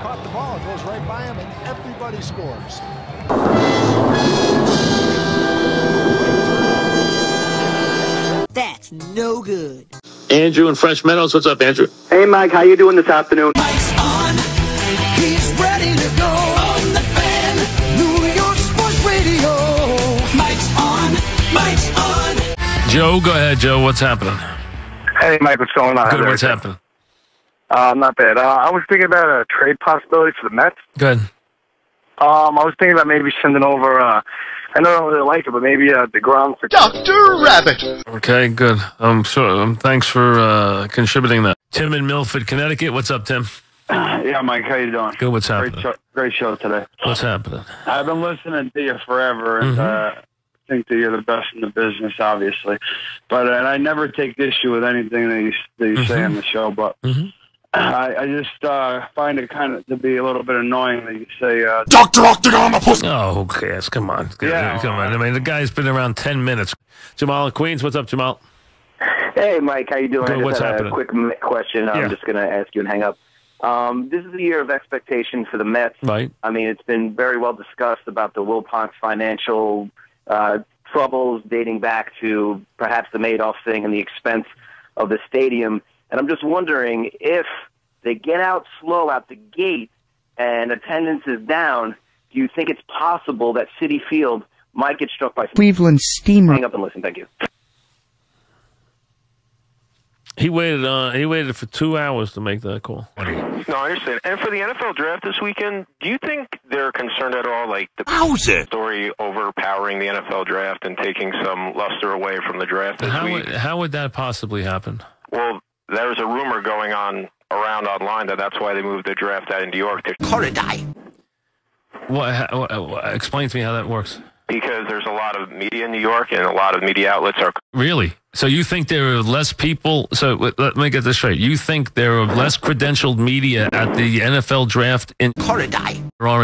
caught the ball. It goes right by him, and everybody scores. That's no good. Andrew in Fresh Meadows. What's up, Andrew? Hey, Mike. How you doing this afternoon? Mike's on. He's ready to go. On the Fan. New York Sports Radio. Mike's on. Mike's on. Joe, go ahead, Joe. What's happening? Hey, Mike. What's going on? Good. What's happening? Not bad. I was thinking about a trade possibility for the Mets. Good. I was thinking about maybe sending over, I don't really like it, but maybe DeGrom for Dr. Rabbit. Okay, good. Thanks for contributing that. Tim in Milford, Connecticut. What's up, Tim? Yeah, Mike, how you doing? Good. What's happening? Great show today. What's happening? I've been listening to you forever, and I think that you're the best in the business, obviously. But and I never take issue with anything that you say on the show, but I just find it kind of to be a little bit annoying that you say Dr. Octagon. Oh, who cares? Come on. Yeah, Come on. I mean, the guy's been around 10 minutes. Jamal in Queens. What's up, Jamal? Hey, Mike. How you doing? Good, I just what's had happening? a quick question. I'm just going to ask you and hang up. This is a year of expectation for the Mets. Right. I mean, it's been very well discussed about the Wilpons financial troubles dating back to perhaps the Madoff thing and the expense of the stadium. And I'm just wondering if they get out slow out the gate and attendance is down, do you think it's possible that Citi Field might get struck by Cleveland Steamer? Hang up and listen. Thank you. He waited for 2 hours to make that call. No, I understand. And for the NFL draft this weekend, do you think they're concerned at all, like the story overpowering the NFL draft and taking some luster away from the draft this week? How would that possibly happen? Well, there's a rumor going on around online that's why they moved the draft out in New York. Explain to me how that works. Because there's a lot of media in New York and a lot of media outlets are... Really? So you think there are less people... So let me get this straight. You think there are less credentialed media at the NFL draft in or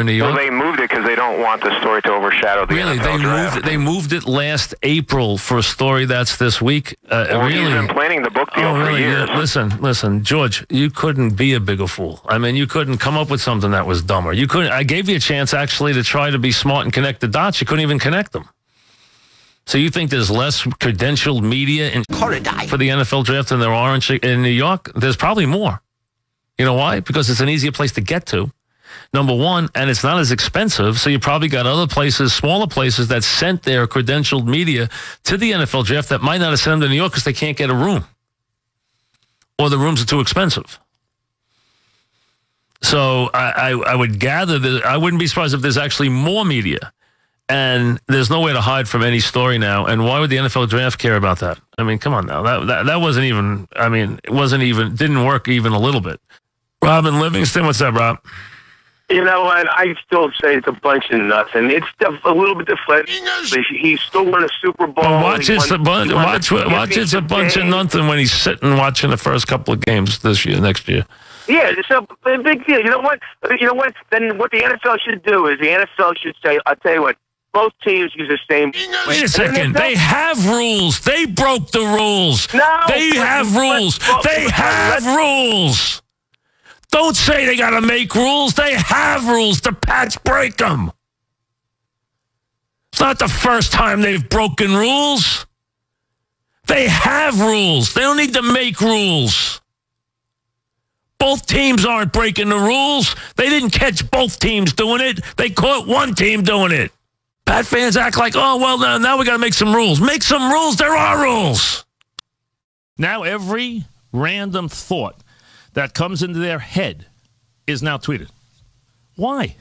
in New York? Well, they moved it because they don't want the story to overshadow the NFL draft. They moved it last April for a story that's this week. Really? He's been planning the book deal for years. Yeah, listen, George, you couldn't be a bigger fool. I mean, you couldn't come up with something that was dumber. You couldn't. I gave you a chance actually to try to be smart and connect the dots. You couldn't even connect them. So you think there's less credentialed media for the NFL draft than there are in New York? There's probably more. You know why? Because it's an easier place to get to, number one, and it's not as expensive. So you probably got other places, smaller places that sent their credentialed media to the NFL draft that might not have sent them to New York because they can't get a room. Or the rooms are too expensive. So I would gather that I wouldn't be surprised if there's actually more media. And there's no way to hide from any story now. And why would the NFL draft care about that? I mean, come on now. That wasn't even, I mean, it wasn't even, didn't work even a little bit. Robin Livingston, what's up, Rob? You know what? I still say it's a bunch of nothing. It's a little bit deflated. He's still won a Super Bowl. Well, watch it's a bunch of nothing when he's sitting watching the first couple of games next year. Yeah, it's a big deal. You know what? Then what the NFL should do is the NFL should say, I'll tell you what, both teams use the same. Wait a second. They have rules. They broke the rules. No. They have rules. They have rules. Don't say they got to make rules. They have rules. The Pats break them. It's not the first time they've broken rules. They have rules. They don't need to make rules. Both teams aren't breaking the rules. They didn't catch both teams doing it. They caught one team doing it. Pat fans act like, oh, well, now we got to make some rules. Make some rules. There are rules. Now every random thought that comes into their head is now tweeted. Why?